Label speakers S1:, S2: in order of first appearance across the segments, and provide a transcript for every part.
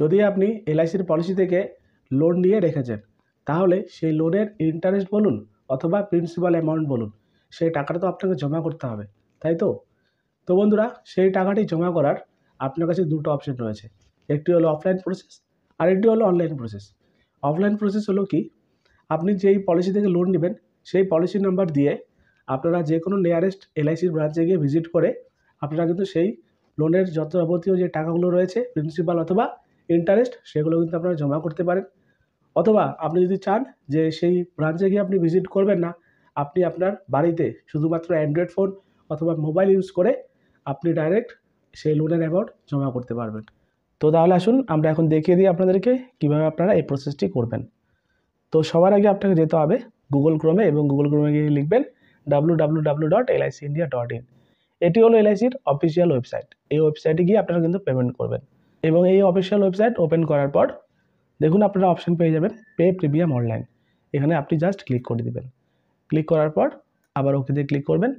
S1: যদি আপনি এলআইসির পলিসি থেকে লোন নিয়ে রেখেছেন, তাহলে সেই লোনের ইন্টারেস্ট বলুন অথবা প্রিন্সিপাল অ্যামাউন্ট বলুন, সেই টাকাটা তো আপনাকে জমা করতে হবে, তাই তো? তো বন্ধুরা, সেই টাকাটি জমা করার আপনার কাছে দুটো অপশন রয়েছে। একটি হলো অফলাইন প্রসেস, আর একটি হলো অনলাইন প্রসেস। অফলাইন প্রসেস হলো কি, আপনি যেই পলিসি থেকে লোন নেবেন সেই পলিসি নাম্বার দিয়ে আপনারা যে কোনো নিয়ারেস্ট এলআইসির ব্রাঞ্চে গিয়ে ভিজিট করে আপনারা কিন্তু সেই লোনের যত যাবতীয় যে টাকাগুলো রয়েছে, প্রিন্সিপাল অথবা ইন্টারেস্ট, সেগুলো কিন্তু আপনারা জমা করতে পারেন। অথবা আপনি যদি চান যে সেই ব্রাঞ্চে গিয়ে আপনি ভিজিট করবেন না, আপনি আপনার বাড়িতে শুধুমাত্র অ্যান্ড্রয়েড ফোন অথবা মোবাইল ইউজ করে আপনি ডাইরেক্ট সেই লোনের অ্যামাউন্ট জমা করতে পারবেন। তো তাহলে আসুন আমরা এখন দেখিয়ে দিই আপনাদেরকে কীভাবে আপনারা এই প্রসেসটি করবেন। তো সবার আগে আপনাকে যেতে হবে গুগল ক্রোমে, এবং গুগল ক্রোমে গিয়ে লিখবেন www.licindia.in। এটি হলো এলআইসির অফিসিয়াল ওয়েবসাইট। এই ওয়েবসাইটে গিয়ে আপনারা কিন্তু পেমেন্ট করবেন, এবং এই অফিসিয়াল ওয়েবসাইট ওপেন করার পর দেখুন আপনারা অপশন পেয়ে যাবেন পে প্রিমিয়াম অনলাইন। এখানে আপনি জাস্ট ক্লিক করে দেবেন। ক্লিক করার পর আবার ওকেতে ক্লিক করবেন।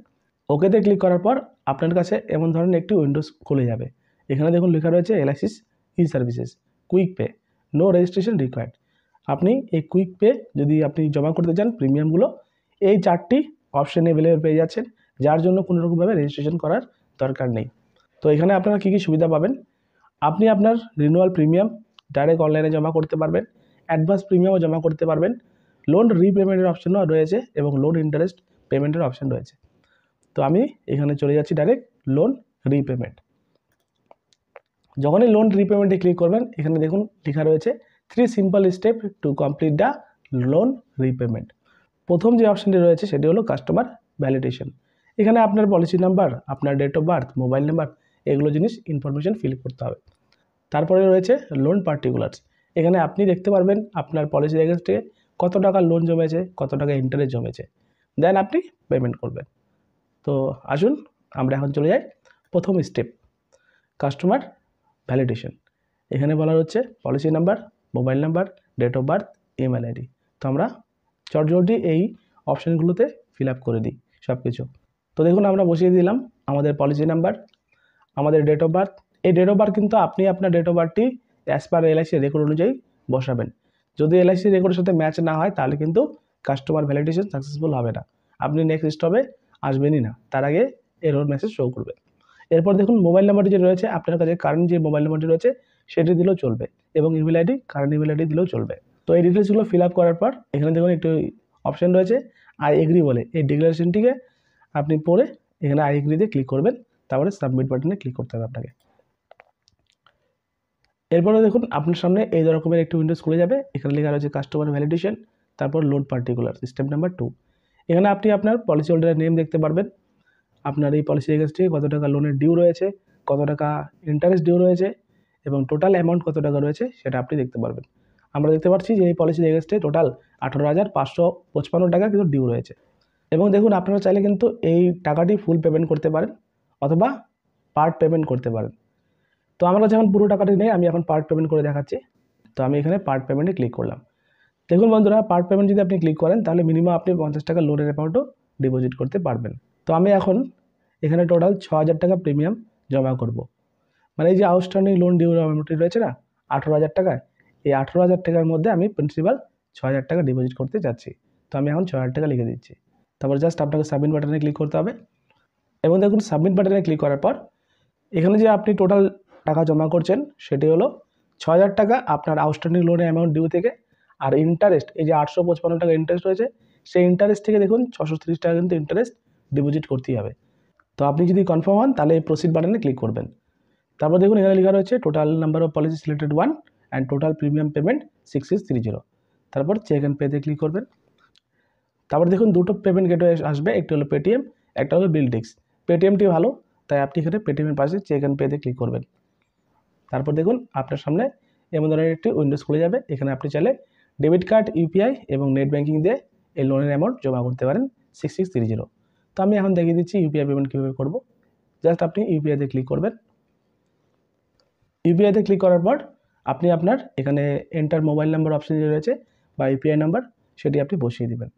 S1: ওকেতে ক্লিক করার পর আপনার কাছে এমন ধরনের একটি উইন্ডোজ খুলে যাবে। এখানে দেখুন লেখা রয়েছে LIC's e services, quick pay, no registration required. আপনি এই কুইক পে যদি আপনি জমা করতে চান প্রিমিয়ামগুলো, এই 4টি অপশন অ্যাভেলেবল পেয়ে যাচ্ছেন, যার জন্য কোনো রকমভাবে রেজিস্ট্রেশন করার দরকার নেই। তো এখানে আপনারা কী কী সুবিধা পাবেন, আপনি আপনার রিনিউয়াল প্রিমিয়াম ডাইরেক্ট অনলাইনে জমা করতে পারবেন, অ্যাডভান্স প্রিমিয়ামও জমা করতে পারবেন, লোন রিপেমেন্টের অপশনও রয়েছে এবং লোন ইন্টারেস্ট পেমেন্টের অপশন রয়েছে। তো আমি এখানে চলে যাচ্ছি ডাইরেক্ট লোন রিপেমেন্ট। যখনই লোন রিপেমেন্টে ক্লিক করবেন, এখানে দেখুন লেখা রয়েছে 3 simple step to complete the loan repayment. প্রথম যে অপশনটি রয়েছে সেটি হলো কাস্টমার ভ্যালিডেশন। এখানে আপনার পলিসি নাম্বার, আপনার date of birth, mobile number, এগুলো জিনিস ইনফরমেশন ফিল করতে হবে। তারপরে রয়েছে লোন পার্টিকুলার্স। এখানে আপনি দেখতে পারবেন আপনার পলিসির এগেনস্টে কত টাকা লোন জমেছে, কত টাকা ইন্টারেস্ট জমেছে, দেন আপনি পেমেন্ট করবেন। তো আসুন আমরা এখন চলে যাই প্রথম স্টেপ, কাস্টমার ভ্যালিডেশন। এখানে বলা হচ্ছে policy number, mobile number, date of birth, email ID. তো আমরা চটজলদি এই অপশানগুলোতে ফিল আপ করে দিই সব কিছু। তো দেখুন আমরা বসিয়ে দিলাম আমাদের পলিসি নাম্বার, আমাদের ডেট অফ বার্থ। এই ডেট অফ বার্থ কিন্তু আপনি আপনার ডেট অফ বার্থটি অ্যাজ পার এলআইসি রেকর্ড অনুযায়ী বসাবেন। যদি এলআইসি রেকর্ডের সাথে ম্যাচ না হয় তাহলে কিন্তু কাস্টমার ভ্যালিডেশন সাকসেসফুল হবে না, আপনি নেক্সট স্টপে আসবেনই না, তার আগে এরর মেসেজ শো করবে। এরপর দেখুন মোবাইল নাম্বারটি যে রয়েছে, আপনার কাছে কারেন্ট যে মোবাইল নাম্বারটি রয়েছে সেটি দিলেও চলবে, এবং email ID, current email ID দিলেও চলবে। তো এই ডিটেলসগুলো ফিল আপ করার পর এখানে দেখুন একটু অপশান রয়েছে আই এগ্রি বলে, এই ডিক্লারেশনটিকে আপনি পড়ে এখানে আই এগ্রিতে ক্লিক করবেন, তারপরে সাবমিট বাটনে ক্লিক করতে হবে আপনাকে। এরপরে দেখুন আপনার সামনে এই রকমের একটি উইন্ডোজ খুলে যাবে। এখানে লেখা রয়েছে কাস্টমার ভ্যালিডেশন, তারপর লোন পার্টিকুলার, স্টেপ নাম্বার 2। এখানে আপনি আপনার পলিসি হোল্ডারের নেম দেখতে পারবেন, আপনার এই পলিসি এগেনস্টে কত টাকা লোনের ডিউ রয়েছে, কত টাকা ইন্টারেস্ট ডিউ রয়েছে, এবং টোটাল অ্যামাউন্ট কত টাকা রয়েছে সেটা আপনি দেখতে পারবেন। আমরা দেখতে পাচ্ছি যে এই পলিসির এগেনস্টে টোটাল 18,555 টাকা কিন্তু ডিউ রয়েছে। এবং দেখুন আপনারা চাইলে কিন্তু এই টাকাটি ফুল পেমেন্ট করতে পারেন অথবা পার্ট পেমেন্ট করতে পারেন। তো আমরা যখন পুরো টাকাটি নেই, আমি এখন পার্ট পেমেন্ট করে দেখাচ্ছি। তো আমি এখানে পার্ট পেমেন্টে ক্লিক করলাম। দেখুন বন্ধুরা, পার্ট পেমেন্ট যদি আপনি ক্লিক করেন তাহলে মিনিমাম আপনি 50 টাকা লোনের অ্যামাউন্টও ডিপোজিট করতে পারবেন। তো আমি এখন এখানে টোটাল 6,000 টাকা প্রিমিয়াম জমা করব। মানে এই যে আউটস্ট্যান্ডিং লোন ডিউ অ্যামাউন্টটি রয়েছে না 18,000 টাকা, এই 18,000 টাকার মধ্যে আমি প্রিন্সিপাল 6,000 টাকা ডিপোজিট করতে যাচ্ছি। তো আমি এখন 6,000 টাকা লিখে দিচ্ছি। তারপর জাস্ট আপনাকে সাবমিট বাটনে ক্লিক করতে হবে, এবং দেখুন সাবমিট বাটনে ক্লিক করার পর এখানে যে আপনি টোটাল টাকা জমা করছেন সেটি হলো 6,000 টাকা আপনার আউটস্ট্যান্ডিং লোনের অ্যামাউন্ট ডিউ থেকে, আর ইন্টারেস্ট এই যে 855 টাকা ইন্টারেস্ট রয়েছে, সেই ইন্টারেস্ট থেকে দেখুন 630 টাকা কিন্তু ইন্টারেস্ট ডিপোজিট করতেই হবে। তো আপনি যদি কনফার্ম হন তাহলে এই প্রসিড বাটনে ক্লিক করবেন। তারপর দেখুন এখানে লেখা রয়েছে total number of policy selected 1 and total premium payment 6630। তারপর চেক অ্যান্ড পেতে ক্লিক করবেন। তারপর দেখুন দুটো পেমেন্ট গেটওয়ে আসবে, একটি হলো পেটিএম, একটা হলো বিলডেক্স। পেটিএমটি ভালো, তাই আপনি এখানে পেটিএমের পাশে চেক অ্যান্ড পেতে ক্লিক করবেন। তারপর দেখুন আপনার সামনে এমন ধরনের একটি উইন্ডোজ খুলে যাবে। এখানে আপনি চাইলে ডেবিট কার্ড, ইউপিআই এবং নেট ব্যাঙ্কিং দিয়ে এই লোনের অ্যামাউন্ট জমা করতে পারেন 6630। তো আমি এখন দেখিয়ে দিচ্ছি ইউপিআই পেমেন্ট কীভাবে করব। জাস্ট আপনি ইউপিআইতে ক্লিক করবেন। ইউপিআইতে ক্লিক করার পর আপনি আপনার এখানে এন্টার মোবাইল নাম্বার অপশন যে রয়েছে বা ইউপিআই নাম্বার, সেটি আপনি বসিয়ে দেবেন।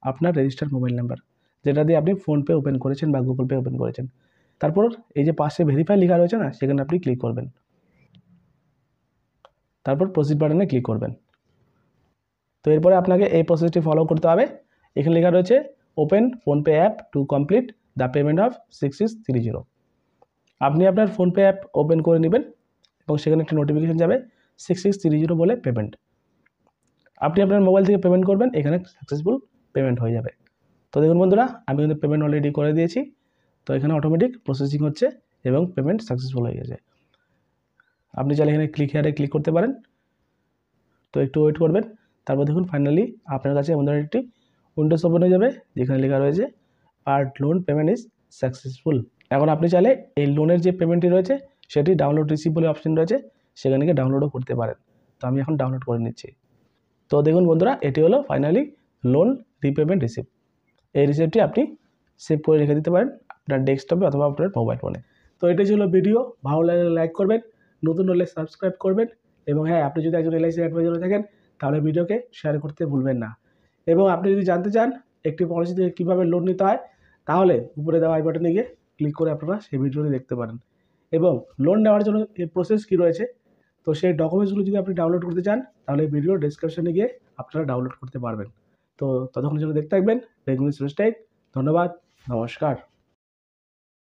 S1: আপনার রেজিস্টার মোবাইল নাম্বার যেটা দিয়ে আপনি ফোনপে ওপেন করেছেন বা গুগল পে ওপেন করেছেন। তারপর এই যে পাশে ভেরিফাই লেখা রয়েছে না, সেখানে আপনি ক্লিক করবেন। তারপর প্রসিড বাটনে ক্লিক করবেন। তো এরপরে আপনাকে এই প্রসেসটি ফলো করতে হবে। এখানে লেখা রয়েছে open PhonePe app to complete the payment of 6630। আপনি আপনার ফোনপে অ্যাপ ওপেন করে নেবেন এবং সেখানে একটা নোটিফিকেশান যাবে 6630 বলে পেমেন্ট। আপনি আপনার মোবাইল থেকে পেমেন্ট করবেন, এখানে সাকসেসফুল পেমেন্ট হয়ে যাবে। তো দেখুন বন্ধুরা, আমি কিন্তু পেমেন্ট অলরেডি করে দিয়েছি। তো এখানে অটোমেটিক প্রসেসিং হচ্ছে এবং পেমেন্ট সাকসেসফুল হয়ে গেছে। আপনি চাইলে এখানে ক্লিক হেয়ারে ক্লিক করতে পারেন। তো একটু ওয়েট করবেন। তারপর দেখুন ফাইনালি আপনার কাছে এমন ধরনের একটি উইন্ডোজ ওপেন হয়ে যাবে যেখানে লেখা রয়েছে part loan payment is successful. এখন আপনি চাইলে এই লোনের যে পেমেন্টটি রয়েছে সেটি ডাউনলোড রিসিভ বলে অপশন রয়েছে, সেখানে গিয়ে ডাউনলোডও করতে পারেন। তো আমি এখন ডাউনলোড করে নিচ্ছি। তো দেখুন বন্ধুরা, এটি হলো ফাইনালি লোন রিপেমেন্ট রিসিপ্ট। এই রিসিপ্টটি আপনি সেভ করে রেখে দিতে পারেন আপনার ডেস্কটপে অথবা আপনার মোবাইল ফোনে। তো এটাই ছিল ভিডিও। ভালো লাগলে লাইক করবেন, নতুন হলে সাবস্ক্রাইব করবেন এবং হ্যাঁ, আপনি যদি একজন LIC অ্যাডভাইজার থাকেন তাহলে ভিডিওকে শেয়ার করতে ভুলবেন না। এবং আপনি যদি জানতে চান একটি পলিসি থেকে কীভাবে লোন নিতে হয়, তাহলে উপরে দেওয়া আই বাটনে গিয়ে ক্লিক করে আপনারা সেই ভিডিওটি দেখতে পারেন। এবং লোন নেওয়ার জন্য এই প্রসেস কী রয়েছে, তো সেই ডকুমেন্টসগুলো যদি আপনি ডাউনলোড করতে চান তাহলে ভিডিও ডেসক্রিপশনে গিয়ে আপনারা ডাউনলোড করতে পারবেন। তো ততক্ষণের জন্য দেখতে থাকবেন বেঙ্গলি সুরেশ টেক। ধন্যবাদ, নমস্কার।